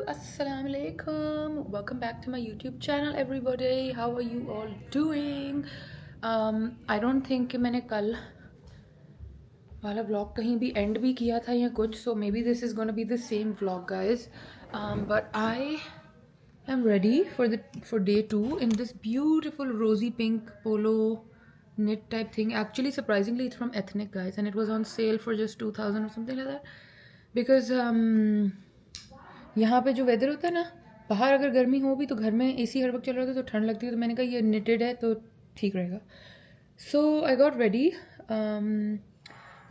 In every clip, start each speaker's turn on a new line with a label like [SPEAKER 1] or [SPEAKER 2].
[SPEAKER 1] Assalamualaikum. Welcome back to my YouTube channel, everybody. How are you all doing? I don't think कि मैंने कल वाला vlog कहीं भी end भी किया था या कुछ, so maybe this is gonna be the same vlog, guys. But I am ready for day 2 in this beautiful rosy pink polo knit type thing. Actually, surprisingly, it's from Ethnic, guys, and it was on sale for just 2000 or something like that. Because यहाँ पे जो weather होता है ना, बाहर अगर गर्मी हो भी तो घर में एसी हर वक्त चल रहा था तो ठंड लगती है, तो मैंने कहा ये निटेड है तो ठीक रहेगा. सो आई गॉट रेडी.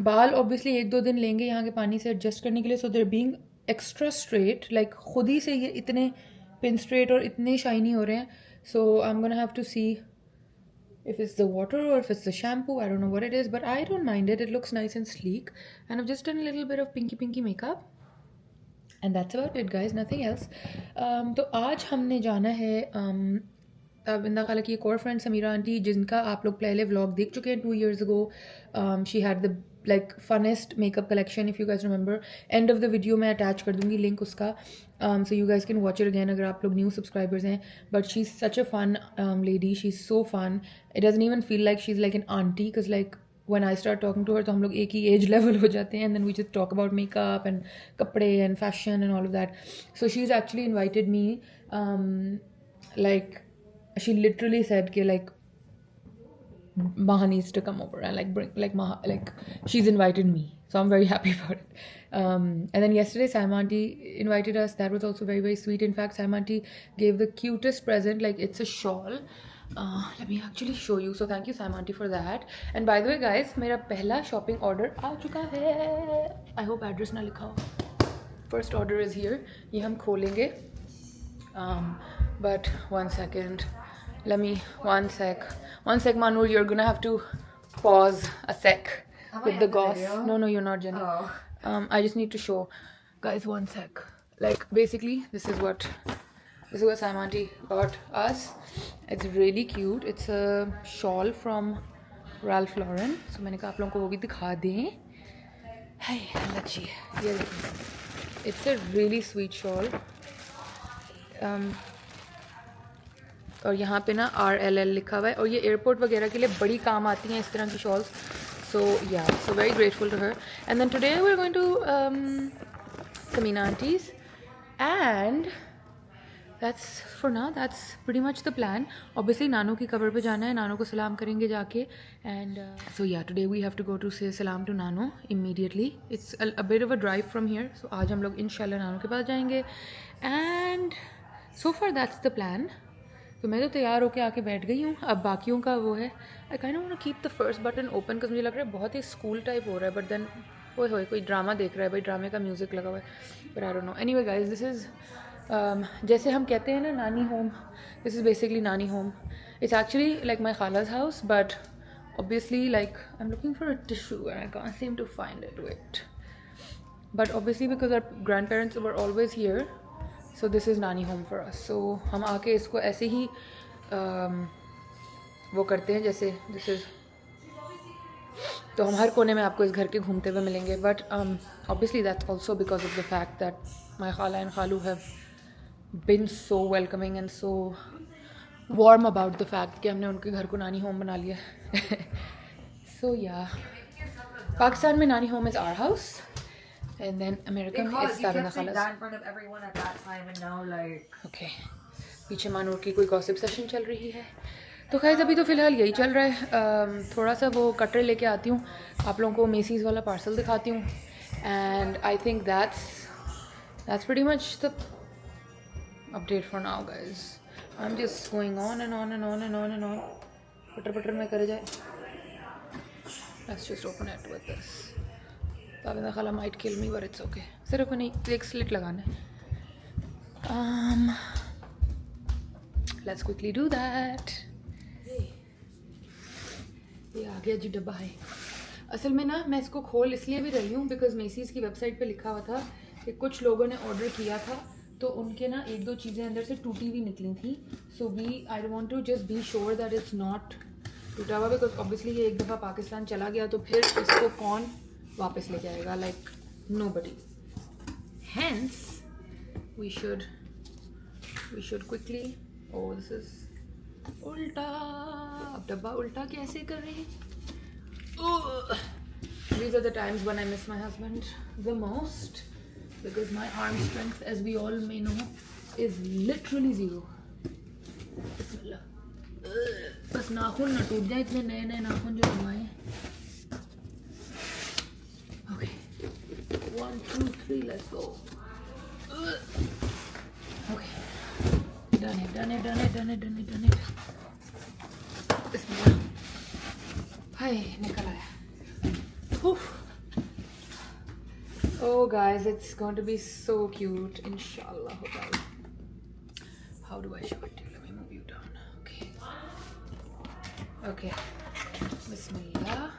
[SPEAKER 1] बाल ऑब्वियसली 1-2 दिन लेंगे यहाँ के पानी से एडजस्ट करने के लिए, सो देर बीइंग एक्स्ट्रा स्ट्रेट, लाइक खुद ही से ये इतने पिन स्ट्रेट और इतने शाइनी हो रहे हैं. So I am gonna have to see if it's the water or if it's the shampoo. I don't know what it is, but I don't mind it. It looks nice and sleek, and I've just done a little bit of pinky makeup, and that's about it, guys. Nothing else. तो आज हमने जाना है बिंदा खाला की एक और friend Samira aunty, जिनका आप लोग पहले व्लॉग देख चुके हैं 2 years ago. She had the like funnest makeup collection, if you guys remember. End of the video मैं attach कर दूँगी link उसका, so you guys can watch it again अगर आप लोग new subscribers हैं. But she's such a fun lady. She's so fun. It doesn't even feel like she's like an auntie, because like when I start talking to her तो हम लोग एक ही age level हो जाते हैं, and then we just talk about makeup and कपड़े and fashion and all of that. So she's actually invited me, like she literally said कि like Maha needs to come over and like bring like Maha, like she's invited me, so I'm very happy about it. And then yesterday Sam aunty invited us. That was also very sweet. In fact, Sam aunty gave the cutest present. Like it's a shawl. Let me actually show you. So thank you Sam aunty for that. And by the way, guys, मेरा पहला shopping order आ चुका है. I hope address ना लिखा हो. First order is here. ये हम खोलेंगे. But one second. Let me one sec, Manur. You're gonna have to pause a sec with the gauze. No, you're not, Jenny. I just need to show, guys. One sec. Like basically, this is what Sam aunty got us. It's really cute. It's a shawl from Ralph Lauren. So मैंने कहा आप लोगों को वो भी दिखा दें. Hey, लच्छी. ये देखो. It's a really sweet shawl. और यहाँ पे ना RLL लिखा हुआ है, और ये एयरपोर्ट वगैरह के लिए बड़ी काम आती हैं इस तरह की shawls. So yeah, so very grateful to her. And then today we are going to Samina aunty's, and that's for now. That's pretty much the plan. Obviously नानू की कबर पे जाना है, नानू को सलाम करेंगे जाके. And so yeah, today we have to go to say सलाम टू नानू immediately. It's a bit of a drive from here. So आज हम लोग इंशाल्लाह नानू के पास जाएंगे. And so far that's the plan. तो मैं तो तैयार होके आके बैठ गई हूँ. अब बाकियों का वो है. I kind of want to keep the first button open, because मुझे लग रहा है बहुत ही स्कूल टाइप हो रहा है. बट देन ओए कोई ड्रामा देख रहा है भाई, ड्रामे का म्यूज़िक लगा हुआ है. But I don't know. Anyway guys, this is जैसे हम कहते हैं ना नानी होम, दिस इज़ बेसिकली नानी home. It's actually like my खालाज house, but obviously like I'm looking for a tissue and I can't seem to find it. Wait. But obviously because our grandparents were always here, so this is नानी home for us. सो हम आके इसको ऐसे ही वो करते हैं जैसे this is. तो हम हर कोने में आपको इस घर के घूमते हुए मिलेंगे. But obviously that's also because of the fact that my खाला एंड खालू have been so welcoming and so warm about the fact कि हमने उनके घर को नानी होम बना लिया. सो या, पाकिस्तान में nani home is our house. And then America में it's Tabina Khala's.
[SPEAKER 2] That in front of everyone at that time, and now like.
[SPEAKER 1] Okay. पीछे मानूर की कोई गॉसिप सेशन चल रही है. तो खैर अभी तो फ़िलहाल यही चल रहा है. थोड़ा सा वो कटर लेके आती हूँ, आप लोगों को मेसीज़ वाला पार्सल दिखाती हूँ. And I think that's pretty much the update for now, guys. I'm just going on and on and on and on and on. पटर में करे जाए. Let's just open it with this. ताबिना खाला might kill me, but it's okay. सिर्फ नहीं, एक slit लगाना है. Let's quickly do that. ये आ गया जी डब्बा है. असल में ना मैं इसको खोल इसलिए भी रही हूँ बिकॉज मेसीज़ की वेबसाइट पे लिखा हुआ था कि कुछ लोगों ने ऑर्डर किया था तो उनके ना 1-2 चीज़ें अंदर से टूटी हुई निकली थी. So I want to just be sure that it's not टूटा हुआ, बिकॉज ऑब्वियसली ये एक दफ़ा पाकिस्तान चला गया तो फिर इसको कौन वापस ले जाएगा, like nobody. Hence we should quickly. Oh, this is उल्टा. अब डब्बा उल्टा कैसे करें? These are the times when I miss my husband the most, because my arm strength, as we all may know, is literally zero. Bismillah. बस नाखून ना टूट जाए, इतने नए नए नाखून जो बनवाए. Okay, 1, 2, 3, let's go. Okay, done it. Bismillah. हाय निकल आया. Oh guys, it's going to be so cute, inshallah. How do I show it to you? Let me move you down. Okay, Bismillah.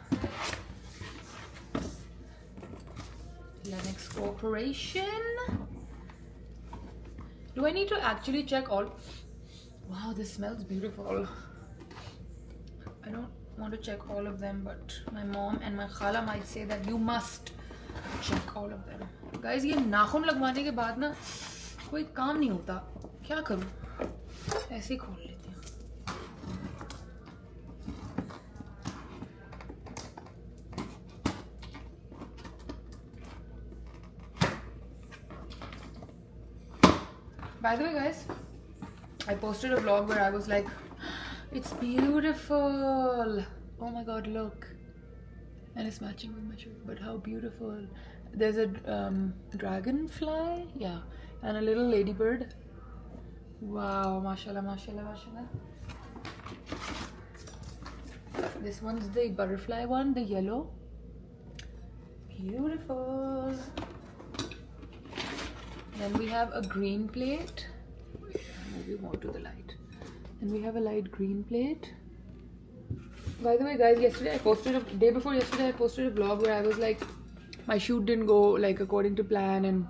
[SPEAKER 1] Lennox Corporation. Do I need to actually check all? Wow, this smells beautiful. I don't want to check all of them, but my mom and my khala might say that you must check all of them. Guys, ये नाखून लगवाने के बाद ना कोई काम नहीं होता. क्या करूँ? ऐसे ही खोल लेती हूँ. By the way, guys, I posted a vlog where I was like, it's beautiful. Oh my god, look. And it's matching with my shirt. But how beautiful. There's a dragonfly. Yeah. And a little ladybird. Wow. Mashallah, mashallah, mashallah. This one's the butterfly one, the yellow. Beautiful. Then we have a green plate. Move you more to the light. And we have a light green plate. By the way, guys, day before yesterday I posted a vlog where I was like, my shoot didn't go like according to plan, and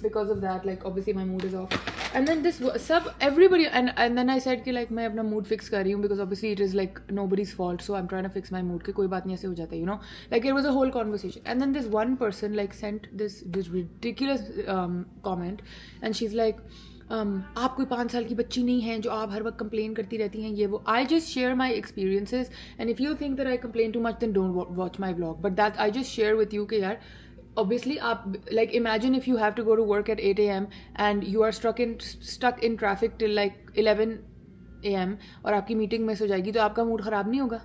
[SPEAKER 1] because of that, like obviously my mood is off. And then everybody, and then I said कि like मैं अपना mood fix कर रही हूँ, because obviously it is like nobody's fault, so I'm trying to fix my mood कि कोई बात नहीं ऐसे हो जाता है, you know, like it was a whole conversation. And then this one person like sent this ridiculous comment, and she's like, आप कोई 5 साल की बच्ची नहीं हैं जो आप हर वक्त कंप्लेन करती रहती हैं ये वो. I just share my experiences, and if you think that I complain too much, then don't watch my vlog. But that I just share with you कि यार obviously आप like imagine if you have to go to work at 8 a.m. and you are stuck in traffic till like 11 a.m. और आपकी meeting miss हो जाएगी, तो आपका mood ख़राब नहीं होगा.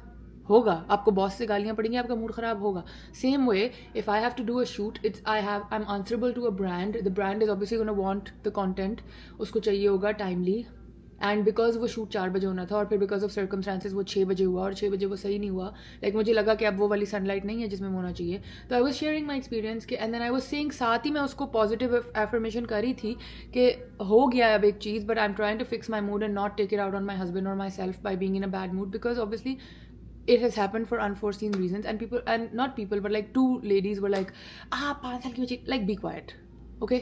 [SPEAKER 1] आपको बॉस से गालियाँ पड़ेंगी, आपका मूड ख़राब होगा. Same way, if I have to do a shoot, I'm answerable to a brand. The brand is obviously going to want the content. उसको चाहिए होगा timely. And because वो शूट 4 बजे होना था, और फिर because of circumstances वो 6 बजे हुआ, और 6 बजे वो सही नहीं हुआ. Like मुझे लगा कि अब वो वाली सनलाइट नहीं है जिसमें होना चाहिए. तो I was sharing my experience के, and then I was saying, साथ ही मैं उसको positive affirmation करी थी कि हो गया अब एक चीज़, but I'm trying to fix my mood and not take it out on my husband or myself by being in a bad mood, because obviously it has happened for unforeseen reasons, and not people, but like 2 ladies were like, 5 साल की बच्ची, like be quiet, okay,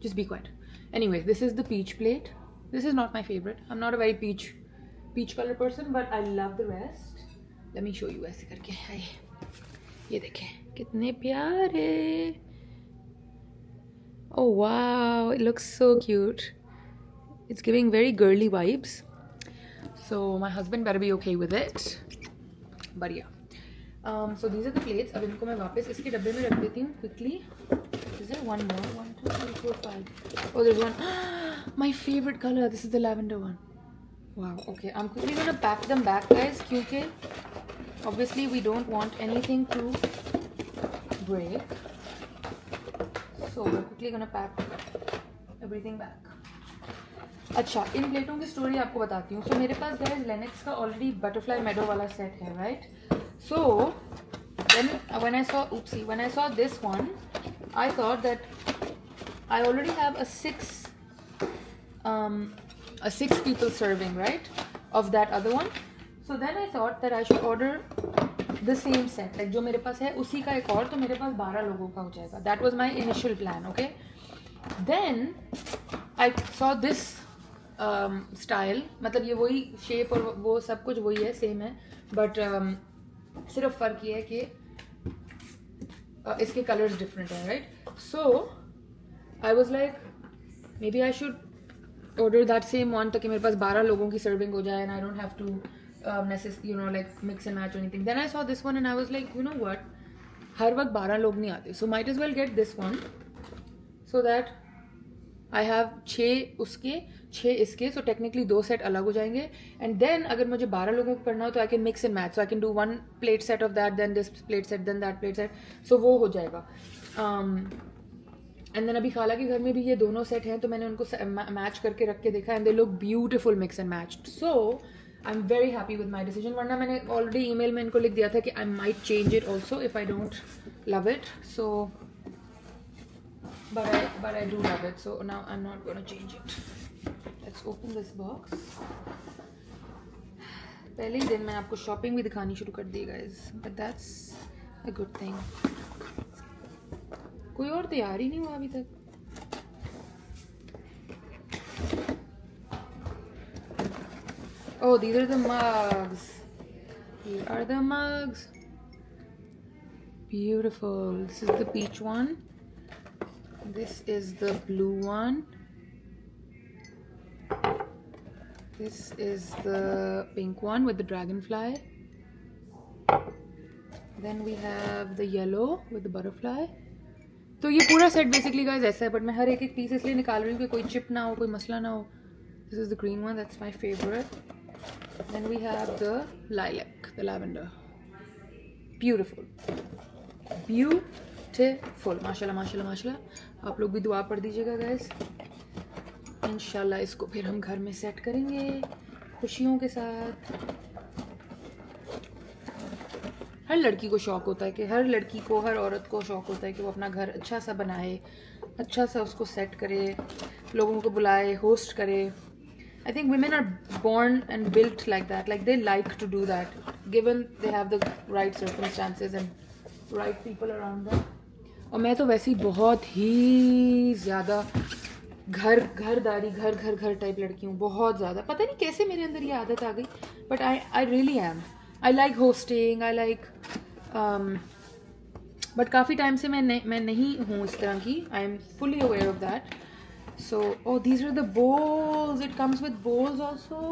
[SPEAKER 1] just be quiet. Anyway, this is the peach plate. This is not my favorite. I'm not a very peach color person, but I love the rest. Let me show you ऐसे करके. ये देखें कितने प्यारे. Oh wow, it looks so cute. It's giving very girly vibes. So my husband better be okay with it. But yeah. So these are the plates. अब इनको मैं वापस इसके डब्बे में रख देती हूँ quickly. Is there one more? 1, 2, 3, 4, 5. Oh, there's one. My favorite color. This is the lavender one. Wow. Okay, I'm quickly gonna pack them back, guys. क्योंकि obviously we don't want anything to break. So we're quickly gonna pack everything back. अच्छा, इन प्लेटों की story आपको बताती हूँ. So मेरे पास guys Lennox का already butterfly meadow वाला set है, right? So when I saw this one, I thought that I already have a 6 people serving, right, of that other one. So then I thought that I should order the same set, like जो मेरे पास है उसी का एक और, तो मेरे पास 12 लोगों का हो जाएगा. That was my initial plan, okay. Then I saw this style, मतलब ये वही shape और वो सब कुछ वही है, same है, but सिर्फ फ़र्क ये है कि इसके कलर्स डिफरेंट हैं, right. So I was like, maybe I should order that same one ताकि मेरे पास 12 लोगों की serving हो जाए and I don't have to like mix and match or anything. Then I saw this one and I was like, you know what? हर वक्त 12 लोग नहीं आते, so might as well get this one so that I have 6 उसके 6 इसके, so technically 2 set अलग हो जाएंगे. And then अगर मुझे 12 लोगों को करना हो तो I can mix and match, so I can do 1 plate set of that, then this plate set, then that plate set, so वो हो जाएगा. And then अभी खाला के घर में भी ये दोनों सेट हैं, तो मैंने उनको मैच करके रख के देखा and they look beautiful mix and matched. So I'm very happy with my decision. वरना मैंने already email में इनको लिख दिया था कि I might change it also if I don't love it. So but I do love it, so now I'm not gonna change it. Let's open this box. पहले ही दिन मैं आपको शॉपिंग भी दिखानी शुरू कर दी guys, but that's a good thing. कोई और तैयार ही नहीं हुआ अभी तक. Oh, these are the mugs. Here are the mugs. Beautiful. This is the peach one. This is the blue one. This is the pink one with the dragonfly. Then we have the yellow with the butterfly. तो ये पूरा set basically guys ऐसा है, but मैं हर एक एक piece इसलिए निकाल रही हूँ कि कोई चिप ना हो, कोई मसला ना हो. This is the green one, that's my favourite. Then we have the lilac, the lavender. Beautiful, beautiful. माशाल्लाह माशाल्लाह माशाल्लाह. आप लोग भी दुआ पढ़ दीजिएगा गाइस. इंशाल्लाह इसको फिर हम घर में सेट करेंगे खुशियों के साथ. हर लड़की को शौक़ होता है कि हर लड़की को, हर औरत को शौक़ होता है कि वो अपना घर अच्छा सा बनाए, अच्छा सा उसको सेट करे, लोगों को बुलाए, होस्ट करे. I think women are born and built like that, like they like to do that given they have the right circumstances and right people around them. और मैं तो वैसे ही बहुत ही ज़्यादा घरदारी घर टाइप लड़की हूँ, बहुत ज़्यादा. पता नहीं कैसे मेरे अंदर ये आदत आ गई, but I really am. I like hosting, I like but काफ़ी टाइम से मैं नहीं हूँ इस तरह की. I am fully aware of that. So oh, these are the bowls. It comes with bowls also.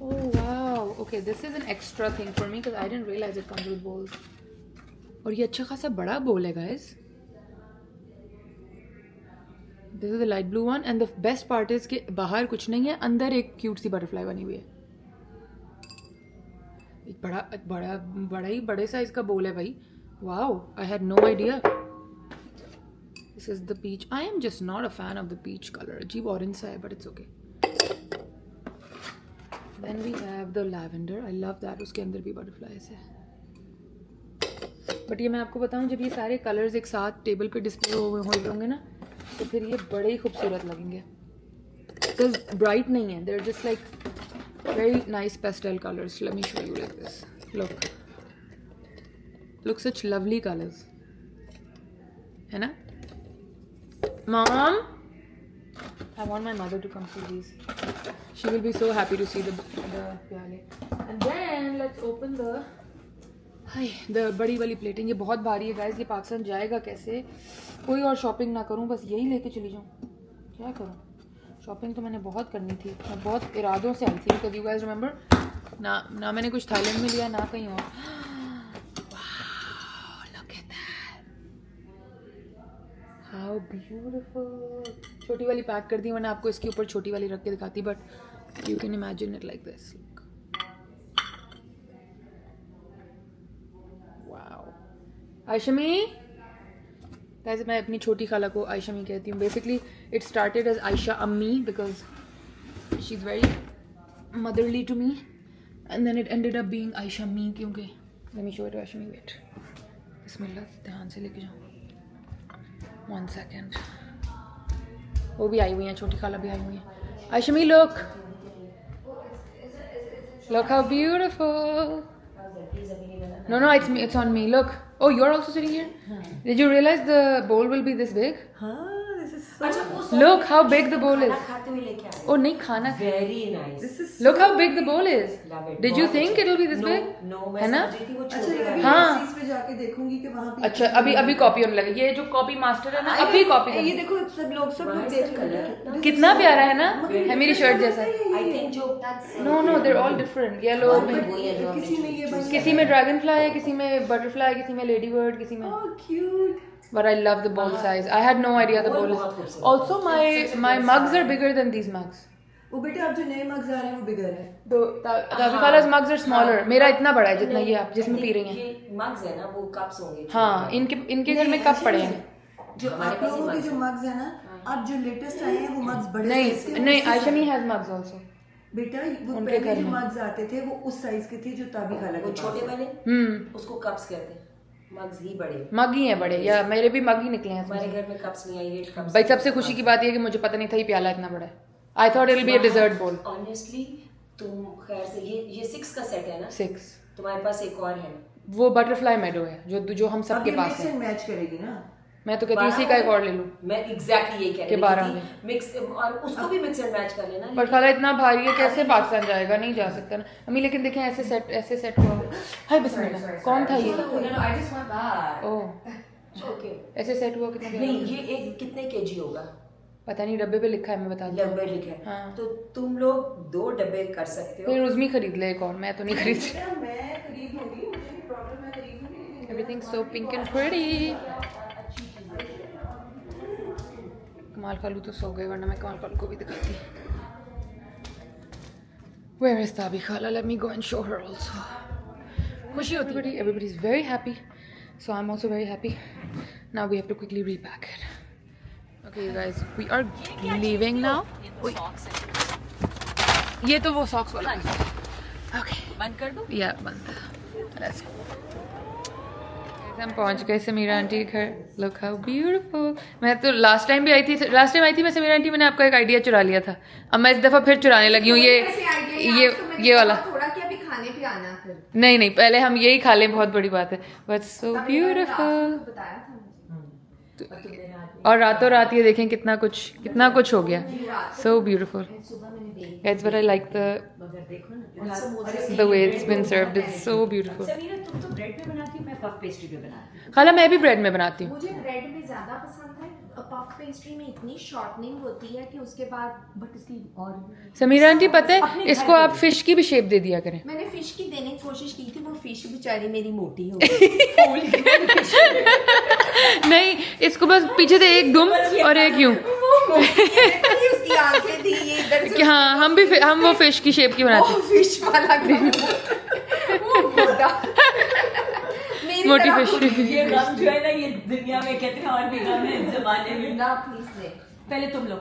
[SPEAKER 1] Oh wow. Okay, this is an extra thing for me because I didn't realize it comes with bowls. और ये अच्छा खासा बड़ा bowl है guys. This is the light blue one and the best part is कि बाहर कुछ नहीं है, अंदर एक क्यूट सी बटरफ्लाई बनी हुई है. एक बड़े साइज का बोल है भाई. Wow, I had no idea. This is the peach. I am just not a fan of the peach colour. अजीब ऑरेंज सा है but it's okay. Then we have the lavender. I love that. उसके अंदर भी butterflies है. But ये मैं आपको बताऊं, जब ये सारे कलर्स एक साथ टेबल पे डिस्प्ले हुए होंगे ना, तो फिर ये बड़े ही खूबसूरत लगेंगे. बिकॉज ब्राइट नहीं है, they are just like very nice pastel colors. Let me show you like this. Look such lovely colors, है ना? Mom, I want my mother to come see these. She will be so happy to see the pyale. And then let's open the बड़ी वाली plating. ये बहुत भारी है guys. ये पाकिस्तान जाएगा कैसे? कोई और शॉपिंग ना करूँ, बस यही लेके चली जाऊँ. क्या करूँ? शॉपिंग तो मैंने बहुत करनी थी. मैं बहुत इरादों से आई थी. बिकॉज यू गाइस रिमेंबर ना मैंने कुछ थाईलैंड में लिया, ना कहीं और. Look at that, how beautiful. छोटी वाली पैक कर दी, वरना आपको इसके ऊपर छोटी वाली रख के दिखाती, but you can imagine it like this. Wow. Ayshmi वैसे मैं अपनी छोटी खाला को आयशमी कहती हूँ. Basically it started as Ayesha अम्मी because she is very motherly to me, and then it ended up being Ayesha me. क्योंकि let me show it Ayshmi. Wait, बिस्मिल्लाह, ध्यान से लेके जाओ. 1 सेकेंड. वो भी आई हुई हैं, छोटी खाला भी आई हुई हैं. आयशमी, look how beautiful. No, it's on me. Look. Oh, you're also sitting here? Did you realize the bowl will be this big?
[SPEAKER 3] हाँ, this is so
[SPEAKER 2] अच्छा वो
[SPEAKER 1] Look how big the bowl is.
[SPEAKER 2] खाना खाते हुए लेके आए
[SPEAKER 1] Oh नहीं खाना.
[SPEAKER 2] Very nice
[SPEAKER 3] this is
[SPEAKER 1] Look how big the bowl is.
[SPEAKER 2] Love it.
[SPEAKER 1] Did you
[SPEAKER 2] बहुत
[SPEAKER 1] think
[SPEAKER 2] अच्छा।
[SPEAKER 1] it will be this big?
[SPEAKER 2] No मैं
[SPEAKER 1] है ना?
[SPEAKER 2] समझ रही थी वो
[SPEAKER 3] अच्छा
[SPEAKER 2] छोटे
[SPEAKER 3] मैं अभी
[SPEAKER 2] वाले
[SPEAKER 1] हाँ।
[SPEAKER 3] Macy's पे जाके देखूंगी कि वहाँ पे
[SPEAKER 1] अच्छा अभी कॉपी होने लगे. ये जो कॉपी मास्टर है ना अभी कॉपी.
[SPEAKER 3] ये देखो सब लोग देख रहे हैं.
[SPEAKER 1] कितना प्यारा है ना. है मेरी शर्ट जैसा.
[SPEAKER 2] आई थिंक जो
[SPEAKER 1] No no they're all different. Yellow में
[SPEAKER 2] वही है जो हमने
[SPEAKER 3] किसी में ये बन
[SPEAKER 1] किसी में ड्रैगन फ्लाई है, किसी में बटरफ्लाई, किसी में लेडी बर्ड, किसी में.
[SPEAKER 3] Oh, cute.
[SPEAKER 1] But I love the bowl size. I had no idea the bowl
[SPEAKER 2] बहुत
[SPEAKER 1] is.
[SPEAKER 2] खूबसूरत
[SPEAKER 1] Also my mugs are bigger than these mugs.
[SPEAKER 3] वो बेटा अब जो नए मग्स आ रहे हैं वो बिगर है.
[SPEAKER 1] Tavika's mugs are smaller. मेरा इतना बड़ा है जितना ये आप जिसमें पी रही हैं.
[SPEAKER 2] ये मग्स है ना वो कप्स होंगे
[SPEAKER 1] हाँ इनके घर में कप पड़े हैं.
[SPEAKER 3] जो
[SPEAKER 2] हमारे
[SPEAKER 3] आप
[SPEAKER 2] पास ही
[SPEAKER 3] लोगों के
[SPEAKER 2] mugs
[SPEAKER 3] जो मग्स है ना, अब जो लेटेस्ट आए हैं वो मग्स बड़े
[SPEAKER 1] नहीं
[SPEAKER 3] size के हैं,
[SPEAKER 1] नहीं
[SPEAKER 3] उससे
[SPEAKER 1] आयशमी has mugs also.
[SPEAKER 3] बेटा वो
[SPEAKER 1] उनके
[SPEAKER 3] पहले
[SPEAKER 1] घर
[SPEAKER 3] जो
[SPEAKER 1] में।
[SPEAKER 3] मग्स आते थे वो उस साइज के थे जो ताबी खाला के
[SPEAKER 2] वो
[SPEAKER 3] पास
[SPEAKER 2] छोटे
[SPEAKER 3] है।
[SPEAKER 2] वाले उसको कप्स कहते हैं मग्स ही बड़े
[SPEAKER 1] मग ही है बड़े या मेरे भी मग ही निकले हैं
[SPEAKER 2] हमारे
[SPEAKER 1] इसमें.
[SPEAKER 2] घर में कप्स नहीं आई हेट कप्स
[SPEAKER 1] भाई सबसे खुशी की बात ये है कि मुझे पता नहीं था ये प्याला इतना बड़ा है. I thought it will be a dessert bowl.
[SPEAKER 2] Honestly तुम खैर से ये 6 का सेट है ना
[SPEAKER 1] 6.
[SPEAKER 2] तुम्हारे पास एक और है
[SPEAKER 1] वो बटरफ्लाई मेडो है जो हम
[SPEAKER 3] अब
[SPEAKER 1] सबके
[SPEAKER 3] ये
[SPEAKER 1] पास
[SPEAKER 3] मिक्स
[SPEAKER 1] है.
[SPEAKER 3] एंड मैच करेगी ना.
[SPEAKER 1] मैं तो कहती हूँ इसी का एक और ले लूँ.
[SPEAKER 2] मैं एग्जैक्टली ये कह
[SPEAKER 1] के 12
[SPEAKER 2] रही
[SPEAKER 1] में।
[SPEAKER 2] थी मिक्स और उसको भी मिक्स एंड मैच कर लेना
[SPEAKER 1] पर खाला इतना भारी है कैसे पाकिस्तान जाएगा. नहीं जा सकता ना अम्मी. लेकिन देखें ऐसे सेट हुआ. हाय बिस्मिल्लाह. कौन था ये.
[SPEAKER 2] I just want that
[SPEAKER 1] oh
[SPEAKER 2] okay
[SPEAKER 1] ऐसे सेट हुआ कितना
[SPEAKER 2] नहीं
[SPEAKER 1] प्यारा.
[SPEAKER 2] ये एक कितने केजी होगा
[SPEAKER 1] पता नहीं डब्बे पे लिखा है मैं बता दूँ.
[SPEAKER 2] डब्बे लिखे हैं।
[SPEAKER 1] हाँ.
[SPEAKER 2] तो तुम लोग 2 डब्बे कर सकते हो
[SPEAKER 1] फिर उज़मी खरीद ले एक और. मैं तो नहीं खरीद.
[SPEAKER 3] बेटा मैं खरीद लूंगी, मुझे भी प्रॉब्लम है खरीद लूंगी.
[SPEAKER 1] Everything so pink and pretty. कमाल खालू तो सो गए वरना मैं कमाल खालू को भी दिखाती. Where is Tabi Khala? Let me go and show her also. खुशी होती बड़ी. Everybody is very happy. So I'm also very happy. Now we have to quickly repack it. Okay, you guys, we are leaving now. ये तो वो socks वाला. Okay.
[SPEAKER 2] बंद कर दूं
[SPEAKER 1] या बंद. Let's go. हम पहुंच गए समीरा आंटी के घर. Look how beautiful. मैं तो लास्ट टाइम आई थी मैं समीरा आंटी. मैंने आपका एक आइडिया चुरा लिया था. अब मैं इस दफा फिर चुराने लगी हूँ ये वाला.
[SPEAKER 4] थोड़ा कि अभी खाने पे आना फिर
[SPEAKER 1] नहीं पहले हम यही खा लें. बहुत बड़ी बात है. But so beautiful.
[SPEAKER 4] बताया था मुझे.
[SPEAKER 1] और रातों रात ये देखें कितना कुछ हो गया. So beautiful. That's what I like the way it's been served. It's so beautiful.
[SPEAKER 2] Samira तुम तो ब्रेड पे बनाती हो मैं पफ पेस्ट्री पे बनाती हूँ
[SPEAKER 1] खाला मैं भी ब्रेड में बनाती हूँ.
[SPEAKER 4] मुझे ब्रेड में ज्यादा पसंद है. पफ पेस्ट्री में इतनी शॉर्टनिंग होती है कि उसके बाद बट इसकी और
[SPEAKER 1] समीरा आंटी पता है इसको आप फिश की भी शेप दे दिया करें.
[SPEAKER 4] मैंने फिश की देने की कोशिश की थी. वो फिश बेचारी मेरी मोटी हो गई.
[SPEAKER 1] नहीं इसको बस पीछे से एक दुम और एक यूं.
[SPEAKER 4] उसकी आंखें थी ये इधर से
[SPEAKER 1] कि हाँ हम वो फिश की शेप की बनाते हैं.
[SPEAKER 4] फिश वाला वो मोटा मेरी
[SPEAKER 1] मोटी
[SPEAKER 4] तरह
[SPEAKER 1] फिश.
[SPEAKER 4] खुली.
[SPEAKER 2] ये गम जो है ना ये दुनिया में कहते हैं और भी गम है जमाने में
[SPEAKER 4] ना प्लीज ले.
[SPEAKER 2] पहले तुम लोग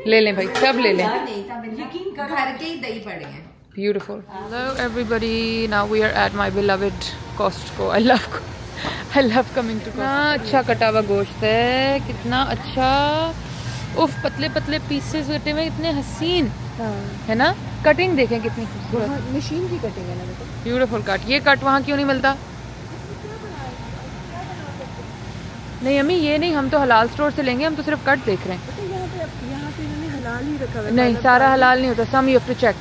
[SPEAKER 1] ले लें भाई सब ले लें.
[SPEAKER 4] नहीं था मैंने
[SPEAKER 2] यकीन करो।
[SPEAKER 4] घर के ही दही पड़े हैं.
[SPEAKER 1] Beautiful. Hello everybody. Now we are at my beloved Costco. I love coming to Costco. कितना अच्छा कटा हुआ गोश्त है. कितना अच्छा. उफ पतले पतले पीसेस कटे हुए इतने हसीन है ना. कटिंग देखें कितनी खूबसूरत.
[SPEAKER 3] मशीन की कटिंग है ना बेटा.
[SPEAKER 1] Beautiful cut. ये कट वहाँ क्यों नहीं मिलता. नहीं अम्मी ये नहीं. हम तो हलाल स्टोर से लेंगे. हम तो सिर्फ कट देख रहे हैं.
[SPEAKER 3] यहाँ पे इन्होंने हलाल ही रखा हुआ है.
[SPEAKER 1] नहीं सारा हलाल नहीं होता. Some you have to check.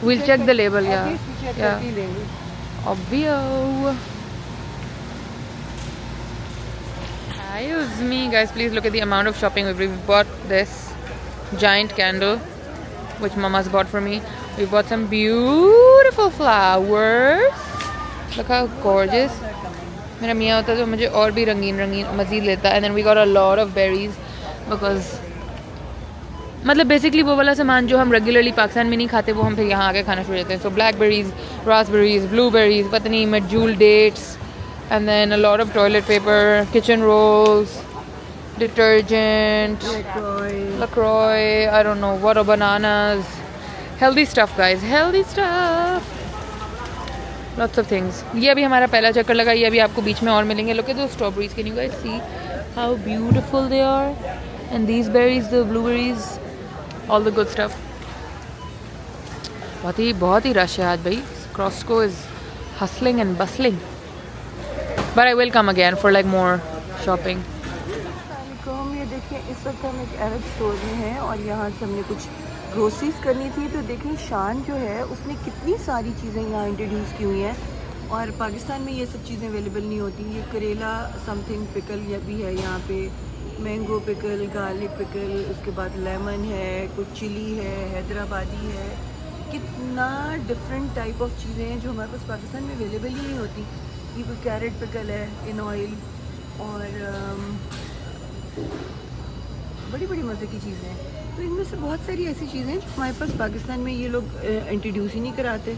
[SPEAKER 1] We'll check the label.
[SPEAKER 3] At
[SPEAKER 1] Yeah.
[SPEAKER 3] least we check
[SPEAKER 1] Yeah.
[SPEAKER 3] करके ही लेंगे.
[SPEAKER 1] Obvious. Hi Uzmi. Guys, please look at the amount of shopping we've bought. This giant candle, which Mama's bought for me. We bought some beautiful flowers. Look how gorgeous. मेरा मियाँ होता तो मुझे और भी रंगीन मज़ीद लेता. And then we got a lot of berries because मतलब बेसिकली वो वाला सामान जो हम रेगुलरली पाकिस्तान में नहीं खाते वो हम फिर यहाँ आके खाना शुरू करते हैं. सो ब्लैकबेरीज, रास्पबेरीज, ब्लूबेरीज, पता नहीं medjool dates, and then a lot of toilet paper, kitchen rolls, detergent, LaCroix, I don't know what, bananas, healthy stuff guys, healthy stuff, lots of things. ये अभी हमारा पहला चक्कर लगा. ये अभी आपको बीच में और मिलेंगे. Look at those strawberries. Can you guys see how beautiful they are. And these berries, the blueberries, all the good stuff. बहुत ही रश है आज भाई. Costco is hustling and bustling. But I will come again for like more shopping.
[SPEAKER 3] ये
[SPEAKER 5] इस वक्त हम एक अरब store में हैं और यहाँ से हमने कुछ ग्रोसरीज करनी थी। तो देखें शान जो है उसने कितनी सारी चीज़ें यहाँ इंट्रोड्यूस की हुई हैं और पाकिस्तान में ये सब चीज़ें अवेलेबल नहीं होती। ये करेला समथिंग पिकल या भी है यहाँ पे, मैंगो पिकल, गार्लिक पिकल, उसके बाद लेमन है, कुछ चिली है, हैदराबादी है। कितना डिफरेंट टाइप ऑफ चीज़ें हैं जो हमारे पास पाकिस्तान में अवेलेबल ही नहीं होती। ये कोई कैरेट पिकल है इन ऑयल और बड़ी बड़ी मज़े की चीज़ें हैं। तो इनमें से बहुत सारी ऐसी चीज़ें हैं जो हमारे पास पाकिस्तान में ये लोग इंट्रोड्यूस ही नहीं कराते।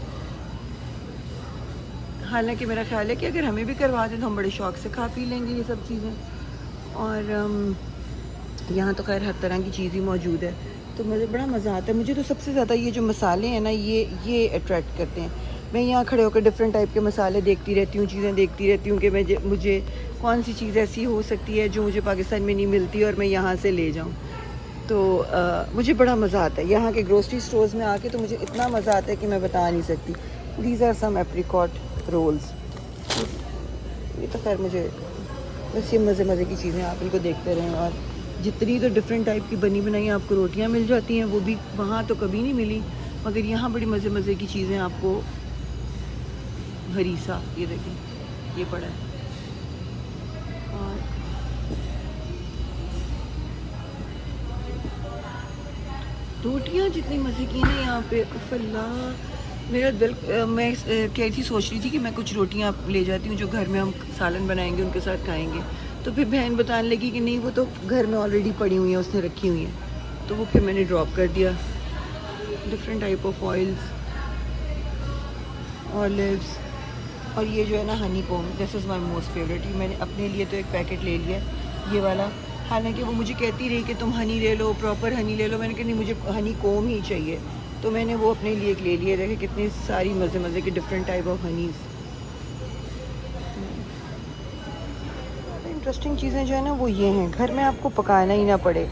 [SPEAKER 5] हालांकि मेरा ख्याल है कि अगर हमें भी करवा दें तो हम बड़े शौक़ से खा पी लेंगे ये सब चीज़ें। और यहाँ तो खैर हर तरह की चीज़ ही मौजूद है, तो मुझे बड़ा मज़ा आता है। मुझे तो सबसे ज़्यादा ये जो मसाले हैं ना ये अट्रैक्ट करते हैं। मैं यहाँ खड़े होकर डिफरेंट टाइप के मसाले देखती रहती हूँ, चीज़ें देखती रहती हूँ कि मुझे कौन सी चीज़ ऐसी हो सकती है जो मुझे पाकिस्तान में नहीं मिलती और मैं यहाँ से ले जाऊँ। तो मुझे बड़ा मज़ा आता है यहाँ के ग्रोसरी स्टोर्स में आके। तो मुझे इतना मज़ा आता है कि मैं बता नहीं सकती। These are some apricot rolls. ये तो खैर मुझे बस ये मज़े की चीज़ें, आप इनको देखते रहें। और जितनी तो डिफरेंट टाइप की बनी बनाई आपको रोटियाँ मिल जाती हैं, वो भी वहाँ तो कभी नहीं मिली, मगर यहाँ बड़ी मज़े की चीज़ें आपको। हरीसा ये देखें, ये पड़ा है। और रोटियाँ जितनी मज़े की ना यहाँ पे, अल्लाह मेरा दिल, मैं कैसी सोच रही थी कि मैं कुछ रोटियाँ ले जाती हूँ जो घर में हम सालन बनाएंगे उनके साथ खाएंगे। तो फिर बहन बताने लगी कि नहीं वो तो घर में ऑलरेडी पड़ी हुई हैं, उसने रखी हुई हैं। तो वो फिर मैंने ड्रॉप कर दिया। Different type of oils, olives, और ये जो है ना honeycomb, this is my most favourite. ये मैंने अपने लिए तो एक पैकेट ले लिया ये वाला। हालांकि वो मुझे कहती रही कि तुम हनी ले लो, प्रॉपर हनी ले लो। मैंने कहा नहीं, मुझे हनी कोम ही चाहिए। तो मैंने वो अपने लिए एक ले लिया। देखे कितनी सारी मज़े की different type of honeys. Interesting चीज़ें जो है ना वो ये हैं, घर में आपको पकाना ही ना पड़े।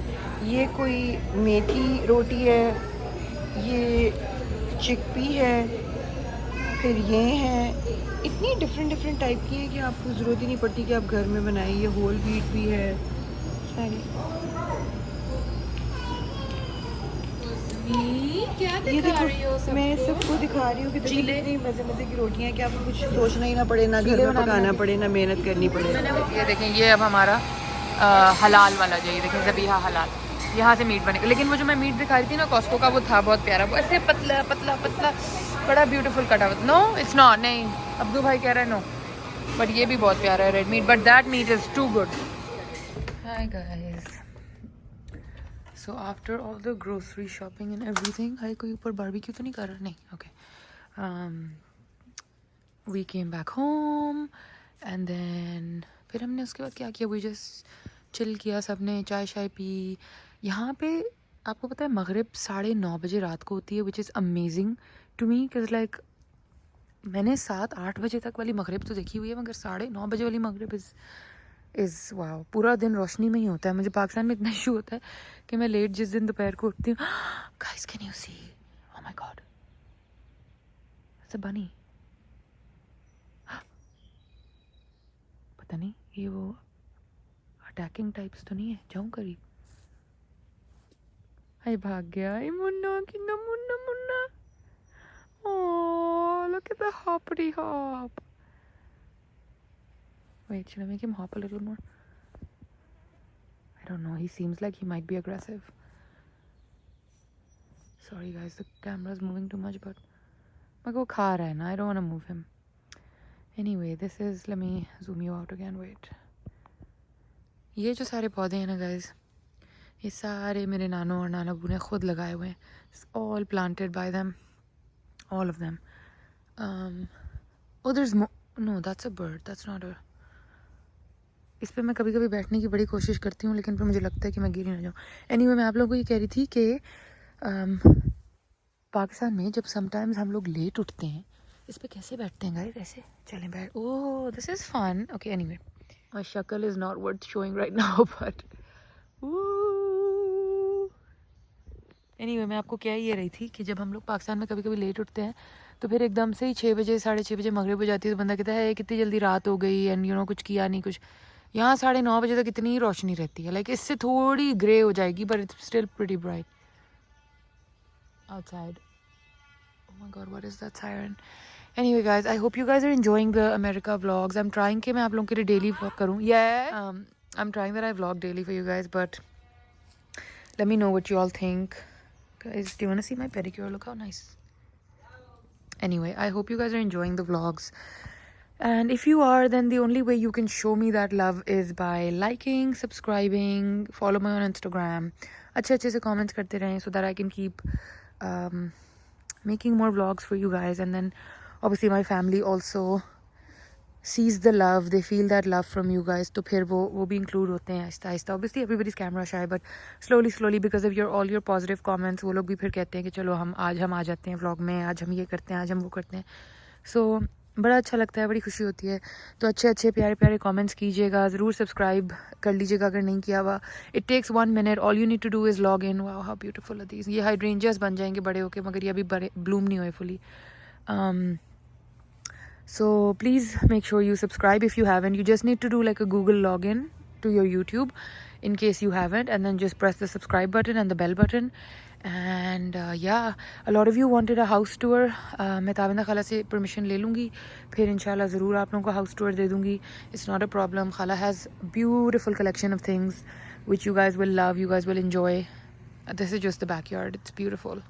[SPEAKER 5] ये कोई मेथी रोटी है, ये चिकपी है, फिर ये है। इतनी डिफरेंट टाइप की है कि आपको ज़रूरत ही नहीं पड़ती कि आप घर में बनाएं। ये होल व्हीट भी है सारी।
[SPEAKER 1] क्या
[SPEAKER 5] ये देखो मैं सबको दिखा रही हूँ कि कितनी मज़े की रोटियाँ हैं कि आपको कुछ सोचना ही ना पड़े, ना घर में पकाना पड़े, ना मेहनत करनी पड़े।
[SPEAKER 1] ये देखें, ये अब हमारा हलाल वाला जो, ये देखें ज़बीहा हलाल, यहाँ से मीट बनेगा। लेकिन वो जो मैं मीट दिखा रही थी ना कॉस्को का, वो था बहुत प्यारा। वो ऐसे पतला पतला पतला, बड़ा ब्यूटीफुल कटा हुआ। नो इट्स नॉट, नहीं, अब्दू भाई कह रहे हैं नो, बट ये भी बहुत प्यारा है red meat, but that meat is too good. Hi guys, so after all the grocery shopping and everything, hi कोई ऊपर बारबेक्यू तो नहीं कर रहा? नहीं, okay. We came back home and then फिर हमने उसके बाद क्या किया, वी जस्ट चिल किया, सब ने चाय शाय पी। यहाँ पे आपको पता है मगरिब 9:30 बजे रात को होती है, which is amazing to me, because like मैंने 7-8 बजे तक वाली मगरिब तो देखी हुई है, मगर 9:30 बजे वाली मगरिब इज़ वाओ। पूरा दिन रोशनी में ही होता है। मुझे पाकिस्तान में इतना इशू होता है कि मैं लेट जिस दिन दोपहर को उठती हूँ, guys can you see, oh my God, it's a bunny. पता नहीं ये वो अटैकिंग टाइप्स तो नहीं है। जाऊँ करीब? हाय भाग गया। हाय मुन्ना, कितना Munna Munna. Oh, look at the hoppity hop. Wait, should I make him hop a little more? I don't know. He seems like he might be aggressive. Sorry guys, the camera's moving too much, but वो खा रहा है ना, I don't want to move him. Anyway, this is, let me zoom you out again, wait. ये जो सारे पौधे हैं ना गाइज, ये सारे मेरे नानो और नाना बू ने खुद लगाए हुए हैं. It's all planted by them, all of them. Oh, there's more. No, that's a bird. That's not a. इस पर मैं कभी कभी बैठने की बड़ी कोशिश करती हूँ, लेकिन फिर मुझे लगता है कि मैं गिरी ना जाऊँ. Anyway, मैं आप लोगों को ये कह रही थी कि पाकिस्तान में जब समटाइम्स हम लोग लेट उठते हैं, इस पे कैसे बैठते हैं गाइस, ऐसे चलें बैठ. Oh, this is fun. Okay, anyway, my शक्ल is not worth showing right now, but anyway, मैं आपको कह ये रही थी कि जब हम लोग पाकिस्तान में कभी कभी लेट उठते हैं तो फिर एकदम से ही 6 बजे 6:30 बजे मगरिब हो जाती है, तो बंदा कहता है कितनी जल्दी रात हो गई, एंड यू नो कुछ किया नहीं कुछ. यहाँ 9:30 बजे तक इतनी रोशनी रहती है, लाइक इससे थोड़ी ग्रे हो जाएगी but it's still pretty bright outside. Oh my god, what is that siren? Anyway guys, I hope you guys are enjoying the America vlogs. I'm trying कि मैं आप लोगों के लिए daily vlog करूँ. Yeah. I'm trying that I vlog daily for you guys, but let me know what you all think. Guys, do you want to see my pedicure? Look how nice. Anyway, I hope you guys are enjoying the vlogs. And if you are, then the only way you can show me that love is by liking, subscribing, follow me on Instagram. अच्छे से comments करते रहें so that I can keep making more vlogs for you guys. And then obviously my family also sees the love, they feel that love from you guys, तो फिर वो भी include होते हैं Aahista Aahista. Obviously everybody's camera shy, but slowly because of all your positive comments, वो लोग भी फिर कहते हैं कि चलो आज हम आ जाते हैं vlog में, आज हम ये करते हैं, आज हम वो करते हैं. So बड़ा अच्छा लगता है, बड़ी खुशी होती है. तो अच्छे प्यारे कमेंट्स कीजिएगा, ज़रूर सब्सक्राइब कर लीजिएगा अगर नहीं किया हुआ. It takes 1 minute, all you need to do is log in. Wow how beautiful are these. ये हाइड्रेंजियास बन जाएंगे बड़े होके, मगर ये अभी बड़े ब्लूम नहीं हुए fully. So please make sure you subscribe if you haven't. You just need to do like a Google login to your YouTube in case you haven't, and then just press the subscribe button and the bell button. And yeah, a lot of you wanted a house tour. मैं ताबिंदा खाला से permission ले लूँगी, फिर इंशाल्लाह ज़रूर आप लोगों को house tour दे दूँगी. It's not a problem. Khala has beautiful collection of things which you guys will love, you guys will enjoy. This is just the backyard. It's beautiful.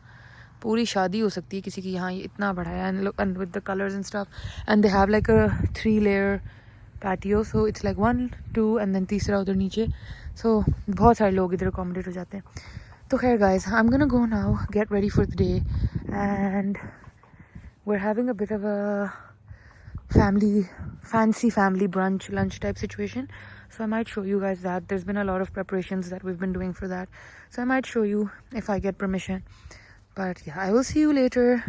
[SPEAKER 1] पूरी शादी हो सकती है किसी की यहाँ, ये इतना बड़ा है. And look, and with the colors and stuff, and they have like a 3-layer patio, so it's like 1, 2 and then तीसरा उधर नीचे. So बहुत सारे लोग इधर accommodate हो जाते हैं. तो खैर guys, I'm gonna go now, get ready for the day, and we're having a bit of a fancy family brunch, lunch type situation. So I might show you guys that. There's been a lot of preparations that we've been doing for that, so I might show you if I get permission. But yeah, I will see you later.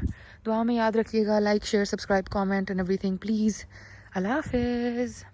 [SPEAKER 1] दुआ में याद रखिएगा, like, share, subscribe, comment and everything, please. Allah Hafiz.